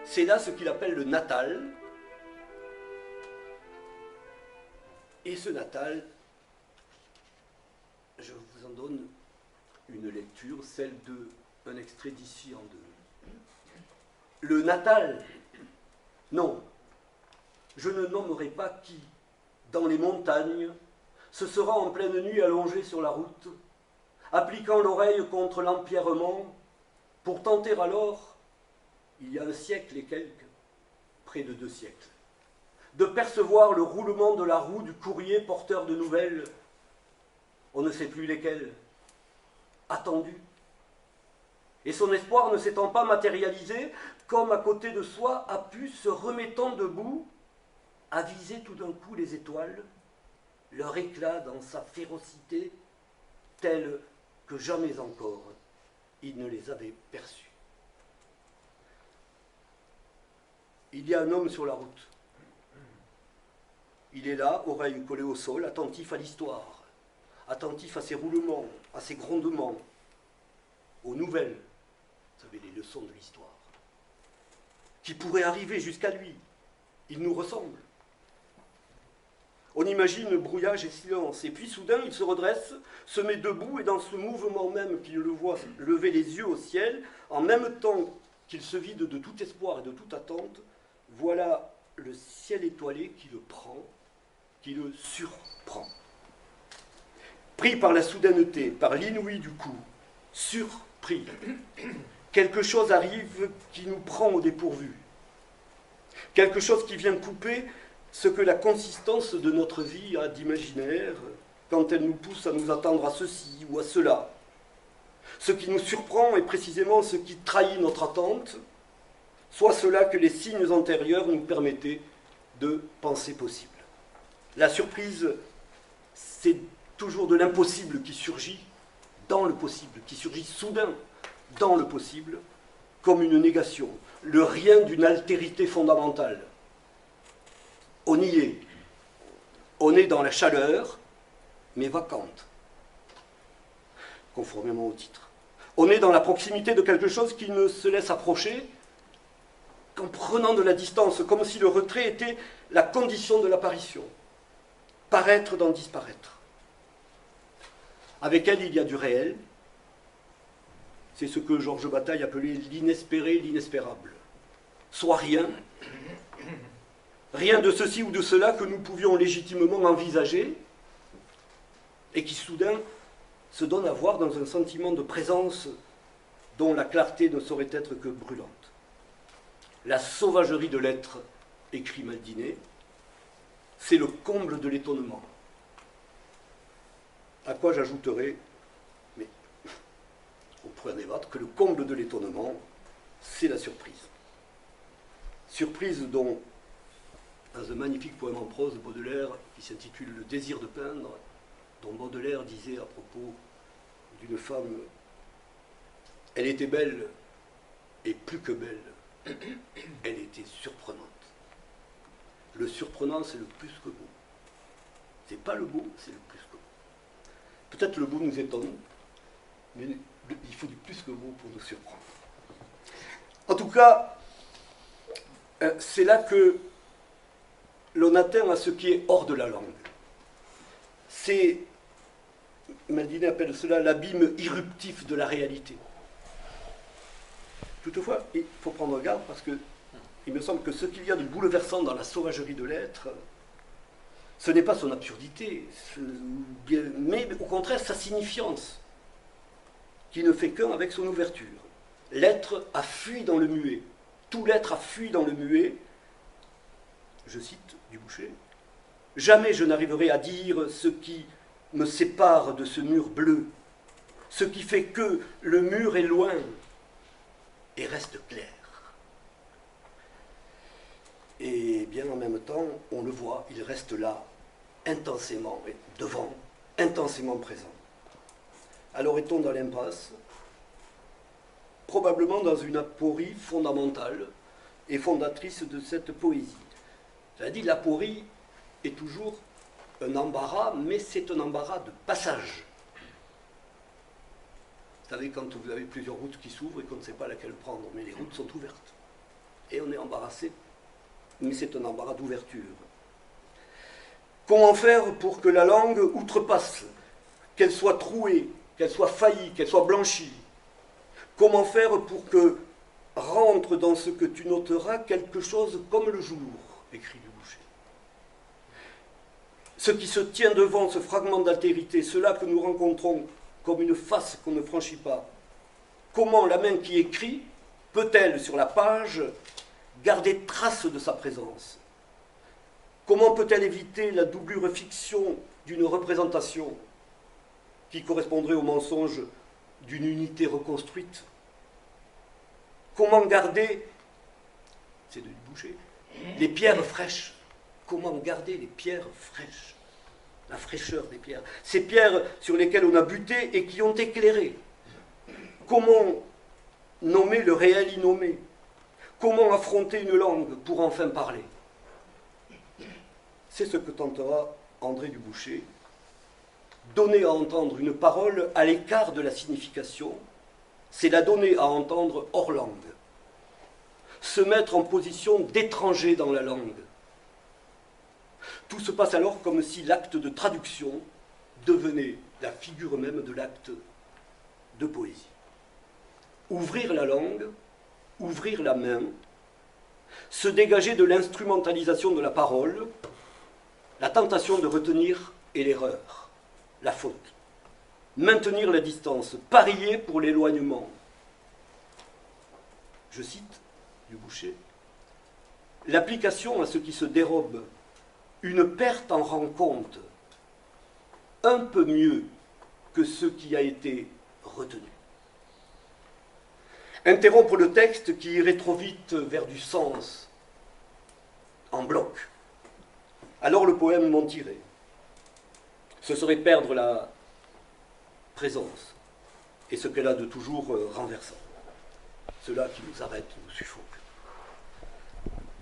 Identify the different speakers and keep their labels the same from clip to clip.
Speaker 1: C'est là ce qu'il appelle le natal. Et ce natal, je vous en donne une lecture, celle d'un extrait d'ici en deux. Le natal, non, je ne nommerai pas qui, dans les montagnes, se sera en pleine nuit allongé sur la route, appliquant l'oreille contre l'empierrement, pour tenter alors, il y a un siècle et quelques, près de 2 siècles, de percevoir le roulement de la roue du courrier porteur de nouvelles, on ne sait plus lesquelles, attendues. Et son espoir ne s'étant pas matérialisé, comme à côté de soi a pu, se remettant debout, aviser tout d'un coup les étoiles, leur éclat dans sa férocité, tel que jamais encore il ne les avait perçus. Il y a un homme sur la route. Il est là, oreille collée au sol, attentif à l'histoire, attentif à ses roulements, à ses grondements, aux nouvelles, vous savez, les leçons de l'histoire, qui pourraient arriver jusqu'à lui. Il nous ressemble. On imagine brouillage et silence, et puis soudain il se redresse, se met debout, et dans ce mouvement même qu'il le voit lever les yeux au ciel, en même temps qu'il se vide de tout espoir et de toute attente, voilà le ciel étoilé qui le prend, qui le surprend. Pris par la soudaineté, par l'inouï du coup, surpris, quelque chose arrive qui nous prend au dépourvu. Quelque chose qui vient couper ce que la consistance de notre vie a d'imaginaire quand elle nous pousse à nous attendre à ceci ou à cela. Ce qui nous surprend est précisément ce qui trahit notre attente, soit cela que les signes antérieurs nous permettaient de penser possible. La surprise, c'est toujours de l'impossible qui surgit dans le possible, qui surgit soudain dans le possible, comme une négation, le rien d'une altérité fondamentale. On y est. On est dans la chaleur, mais vacante, conformément au titre. On est dans la proximité de quelque chose qui ne se laisse approcher qu'en prenant de la distance, comme si le retrait était la condition de l'apparition. Paraître dans disparaître. Avec elle, il y a du réel. C'est ce que Georges Bataille appelait l'inespéré, l'inespérable. Soit rien, rien de ceci ou de cela que nous pouvions légitimement envisager et qui soudain se donne à voir dans un sentiment de présence dont la clarté ne saurait être que brûlante. La sauvagerie de l'être, écrit Maldinet, c'est le comble de l'étonnement. À quoi j'ajouterai, mais on pourrait en débattre, que le comble de l'étonnement, c'est la surprise. Surprise dont, dans un magnifique poème en prose de Baudelaire qui s'intitule « Le désir de peindre », dont Baudelaire disait à propos d'une femme, elle était belle et plus que belle, elle était surprenante. Le surprenant, c'est le plus que beau. C'est pas le beau, c'est le plus que beau. Peut-être le beau nous étonne, mais il faut du plus que beau pour nous surprendre. En tout cas, c'est là que l'on atteint à ce qui est hors de la langue. C'est, Maldinet appelle cela l'abîme irruptif de la réalité. Toutefois, il faut prendre garde parce que il me semble que ce qu'il y a de bouleversant dans la sauvagerie de l'être, ce n'est pas son absurdité, mais au contraire sa signifiance, qui ne fait qu'un avec son ouverture. L'être a fui dans le muet. Tout l'être a fui dans le muet. Je cite Duboucher. « Jamais je n'arriverai à dire ce qui me sépare de ce mur bleu, ce qui fait que le mur est loin et reste clair. » Et bien en même temps, on le voit, il reste là, intensément, devant, intensément présent. Alors est-on dans l'impasse? Probablement dans une aporie fondamentale et fondatrice de cette poésie. J'avais dit, l'aporie est toujours un embarras, mais c'est un embarras de passage. Vous savez, quand vous avez plusieurs routes qui s'ouvrent et qu'on ne sait pas laquelle prendre, mais les routes sont ouvertes. et on est embarrassé, mais c'est un embarras d'ouverture. Comment faire pour que la langue outrepasse, qu'elle soit trouée, qu'elle soit faillie, qu'elle soit blanchie? Comment faire pour que rentre dans ce que tu noteras quelque chose comme le jour, écrit Dubouché. Ce qui se tient devant ce fragment d'altérité, cela que nous rencontrons comme une face qu'on ne franchit pas. Comment la main qui écrit peut-elle, sur la page, garder trace de sa présence? Comment peut-elle éviter la doublure fiction d'une représentation qui correspondrait au mensonge d'une unité reconstruite? Comment garder, c'est de Dubouché, les pierres fraîches? Comment garder les pierres fraîches? La fraîcheur des pierres. Ces pierres sur lesquelles on a buté et qui ont éclairé. Comment nommer le réel innommé? Comment affronter une langue pour enfin parler? C'est ce que tentera André Dubouché. Donner à entendre une parole à l'écart de la signification, c'est la donner à entendre hors langue. Se mettre en position d'étranger dans la langue. Tout se passe alors comme si l'acte de traduction devenait la figure même de l'acte de poésie. Ouvrir la langue, ouvrir la main, se dégager de l'instrumentalisation de la parole, la tentation de retenir et l'erreur, la faute. Maintenir la distance, parier pour l'éloignement. Je cite Dubouché, « L'application à ce qui se dérobe, une perte en rend compte, un peu mieux que ce qui a été retenu. » Interrompre le texte qui irait trop vite vers du sens, en bloc. Alors le poème mentirait. Ce serait perdre la présence, et ce qu'elle a de toujours renversant. Cela qui nous arrête, nous suffoque.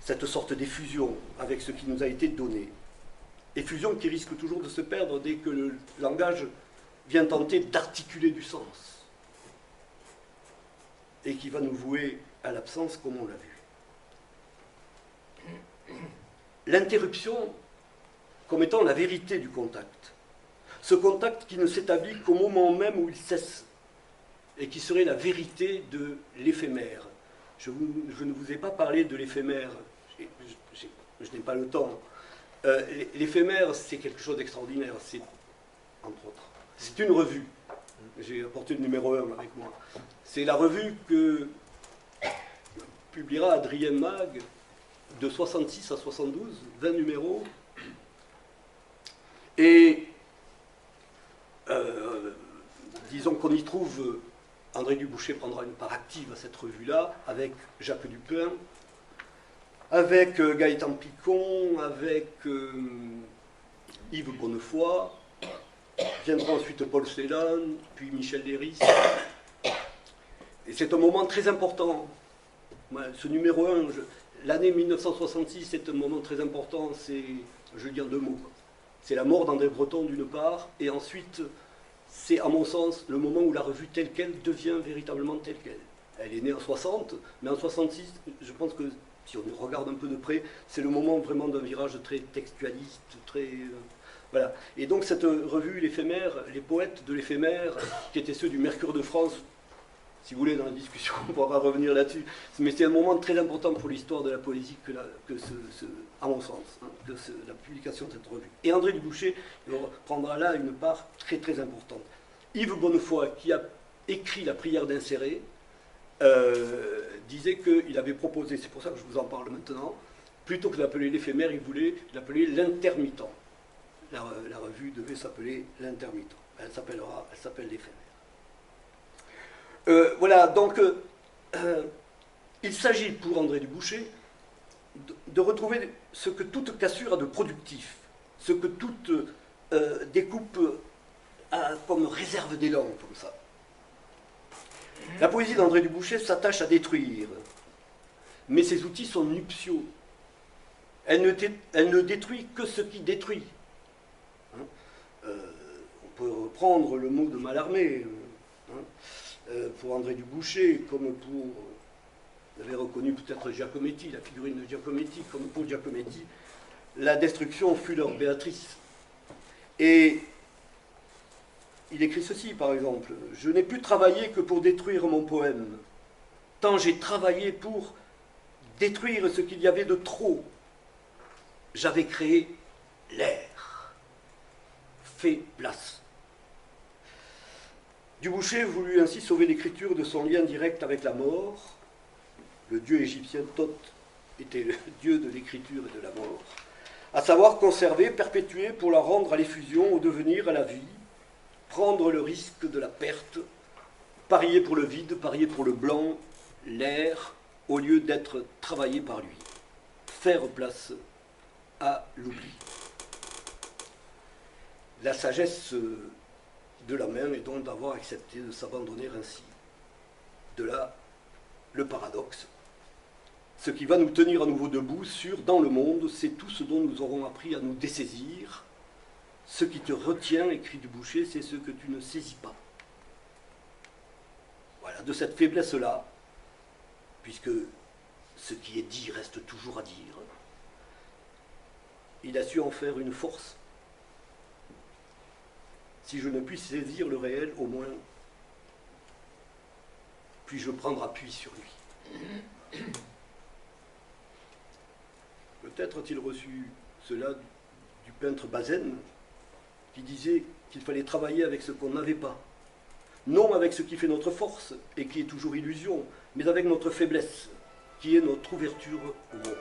Speaker 1: Cette sorte d'effusion avec ce qui nous a été donné. Effusion qui risque toujours de se perdre dès que le langage vient tenter d'articuler du sens. Et qui va nous vouer à l'absence comme on l'a vu. L'interruption comme étant la vérité du contact. Ce contact qui ne s'établit qu'au moment même où il cesse et qui serait la vérité de l'éphémère. Je ne vous ai pas parlé de l'éphémère, je n'ai pas le temps. L'éphémère, c'est quelque chose d'extraordinaire, c'est, entre autres, c'est une revue. J'ai apporté le numéro 1 avec moi. C'est la revue que publiera Adrien Mag de 66 à 72, 20 numéros. Et disons qu'on y trouve, André Dubouché prendra une part active à cette revue-là, avec Jacques Dupin, avec Gaëtan Picon, avec Yves Bonnefoy, viendra ensuite Paul Celan, puis Michel Léris. Et c'est un moment très important. Ce numéro 1, l'année 1966, c'est un moment très important, c'est, je vais dire deux mots. C'est la mort d'André Breton d'une part, et ensuite, c'est à mon sens le moment où la revue telle qu'elle devient véritablement telle qu'elle. Elle est née en 60, mais en 66, je pense que si on regarde un peu de près, c'est le moment vraiment d'un virage très textualiste, très... voilà. Et donc cette revue, l'éphémère, les poètes de l'éphémère, qui étaient ceux du Mercure de France, si vous voulez, dans la discussion, on pourra revenir là-dessus, mais c'est un moment très important pour l'histoire de la poésie à mon sens, hein, la publication de cette revue. Et André Dubouché prendra là une part très très importante. Yves Bonnefoy, qui a écrit La prière d'insérer, disait qu'il avait proposé, c'est pour ça que je vous en parle maintenant, plutôt que d'appeler l'éphémère, il voulait l'appeler l'intermittent. La revue devait s'appeler l'intermittent. Elle s'appelle l'éphémère. Voilà, donc il s'agit pour André Dubouché de retrouver ce que toute cassure a de productif, ce que toute découpe a comme réserve d'élan, comme ça. La poésie d'André Dubouché s'attache à détruire, mais ses outils sont nuptiaux. Elle ne détruit que ce qui détruit. Hein, on peut reprendre le mot de Mallarmé, pour André Dubouché, comme pour Vous avez reconnu peut-être Giacometti, la figurine de Giacometti, comme pour Giacometti, la destruction fut leur Béatrice. Et il écrit ceci, par exemple, « Je n'ai pu travailler que pour détruire mon poème, tant j'ai travaillé pour détruire ce qu'il y avait de trop. J'avais créé l'air, fait place. » Dubouché voulut ainsi sauver l'écriture de son lien direct avec la mort. Le dieu égyptien Thoth était le dieu de l'écriture et de la mort, à savoir conserver, perpétuer pour la rendre à l'effusion, au devenir, à la vie, prendre le risque de la perte, parier pour le vide, parier pour le blanc, l'air, au lieu d'être travaillé par lui, faire place à l'oubli. La sagesse de la main est donc d'avoir accepté de s'abandonner ainsi. De là, le paradoxe. Ce qui va nous tenir à nouveau debout sur, dans le monde, c'est tout ce dont nous aurons appris à nous dessaisir. Ce qui te retient, écrit Dubouché, c'est ce que tu ne saisis pas. Voilà, de cette faiblesse-là, puisque ce qui est dit reste toujours à dire, il a su en faire une force. Si je ne puis saisir le réel, au moins, puis-je prendre appui sur lui. Peut-être a-t-il reçu cela du peintre Bazaine, qui disait qu'il fallait travailler avec ce qu'on n'avait pas, non avec ce qui fait notre force et qui est toujours illusion, mais avec notre faiblesse, qui est notre ouverture au monde.